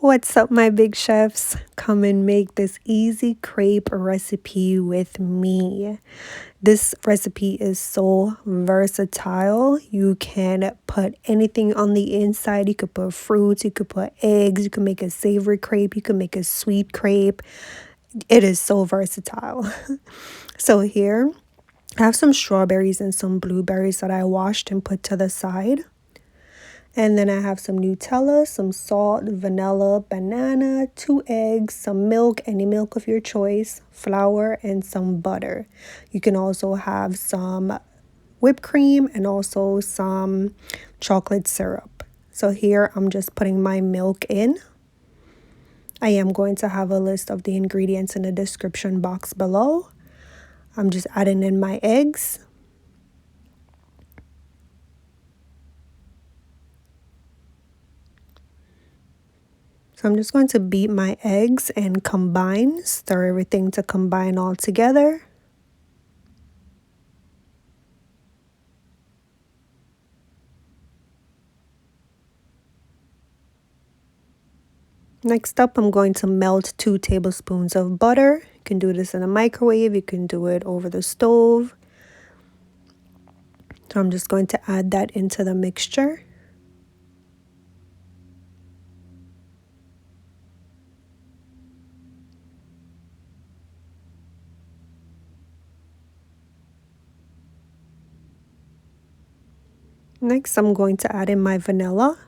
What's up, my big chefs? Come and make this easy crepe recipe with me. This recipe is so versatile. You can put anything on the inside. You could put fruits, you could put eggs, you can make a savory crepe, you can make a sweet crepe. It is so versatile. So here, I have some strawberries and some blueberries that I washed and put to the side. And then I have some Nutella, some salt, vanilla, banana, 2 eggs, some milk, any milk of your choice, flour, and some butter. You can also have some whipped cream and also some chocolate syrup. So here I'm just putting my milk in. I am going to have a list of the ingredients in the description box below. I'm just adding in my eggs. So I'm just going to beat my eggs and combine, stir everything to combine all together. Next up, I'm going to melt 2 tablespoons of butter. You can do this in a microwave, you can do it over the stove. So I'm just going to add that into the mixture. Next, I'm going to add in my vanilla.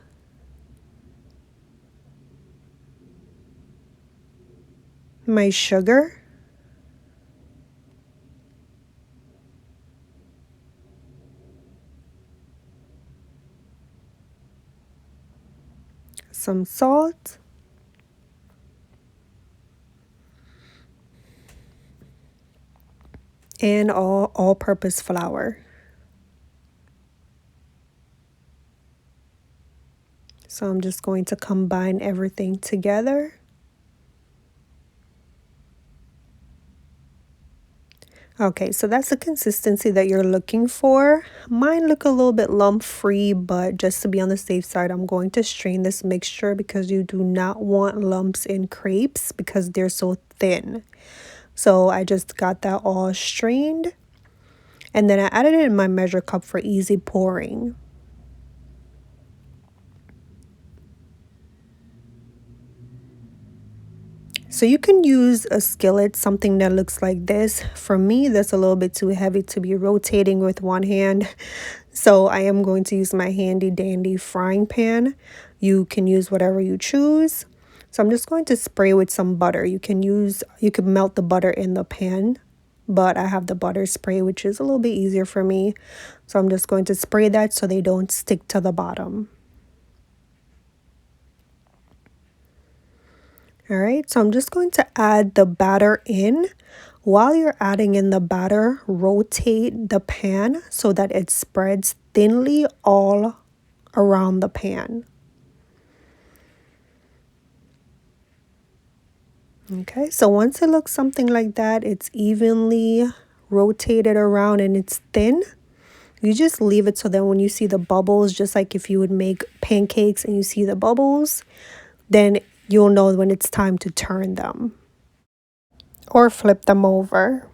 My sugar. Some salt. And all-purpose flour. So I'm just going to combine everything together. Okay, so that's the consistency that you're looking for. Mine look a little bit lump-free, but just to be on the safe side, I'm going to strain this mixture because you do not want lumps in crepes because they're so thin. So I just got that all strained. And then I added it in my measure cup for easy pouring. So you can use a skillet, something that looks like this. For me, that's a little bit too heavy to be rotating with one hand. So I am going to use my handy dandy frying pan. You can use whatever you choose. So I'm just going to spray with some butter. You can melt the butter in the pan, but I have the butter spray, which is a little bit easier for me. So I'm just going to spray that so they don't stick to the bottom. All right, so I'm just going to add the batter in. While you're adding in the batter, rotate the pan so that it spreads thinly all around the pan. Okay, so once it looks something like that, it's evenly rotated around and it's thin. You just leave it so that when you see the bubbles, just like if you would make pancakes and you see the bubbles, then you'll know when it's time to turn them or flip them over.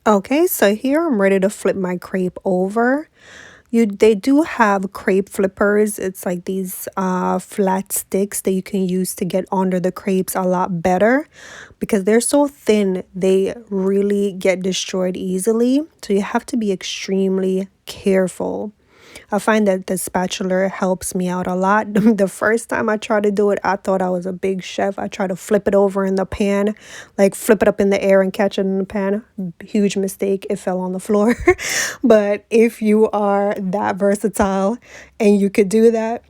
Okay, so here I'm ready to flip my crepe over. They do have crepe flippers. It's like these flat sticks that you can use to get under the crepes a lot better because they're so thin, they really get destroyed easily. So you have to be extremely careful. I find that the spatula helps me out a lot. The first time I tried to do it, I thought I was a big chef. I tried to flip it over in the pan, like flip it up in the air and catch it in the pan. Huge mistake. It fell on the floor. But if you are that versatile and you could do that,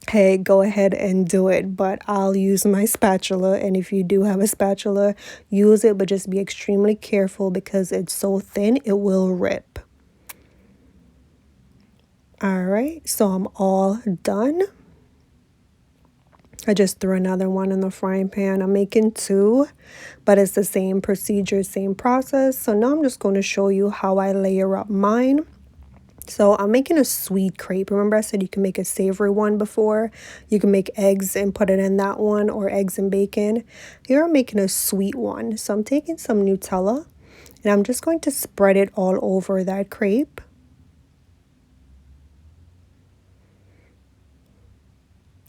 hey, go ahead and do it. But I'll use my spatula. And if you do have a spatula, use it, but just be extremely careful because it's so thin, it will rip. All right, so I'm all done. I just threw another one in the frying pan. I'm making 2, but it's the same procedure, same process. So now I'm just going to show you how I layer up mine. So I'm making a sweet crepe. Remember I said you can make a savory one before? You can make eggs and put it in that one, or eggs and bacon. Here I'm making a sweet one. So I'm taking some Nutella and I'm just going to spread it all over that crepe.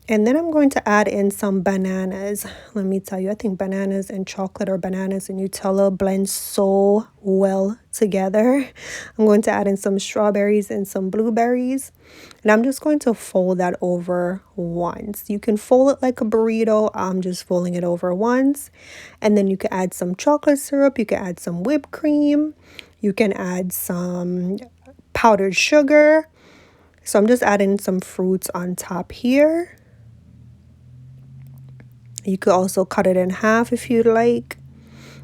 And then I'm going to add in some bananas. Let me tell you, I think bananas and chocolate or bananas and Nutella blend so well together. I'm going to add in some strawberries and some blueberries. And I'm just going to fold that over once. You can fold it like a burrito. I'm just folding it over once. And then you can add some chocolate syrup. You can add some whipped cream. You can add some powdered sugar. So I'm just adding some fruits on top here. You could also cut it in half if you'd like.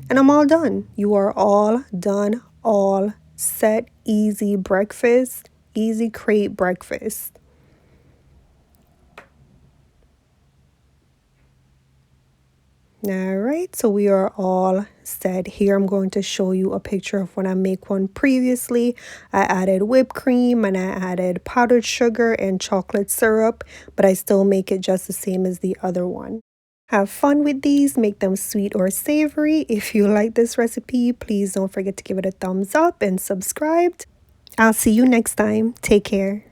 And I'm all done. You are all done, all set. Easy breakfast, easy crepe breakfast. All right, so we are all set. Here I'm going to show you a picture of when I make one previously. I added whipped cream and I added powdered sugar and chocolate syrup, but I still make it just the same as the other one. Have fun with these, make them sweet or savory. If you like this recipe, please don't forget to give it a thumbs up and subscribe. I'll see you next time. Take care.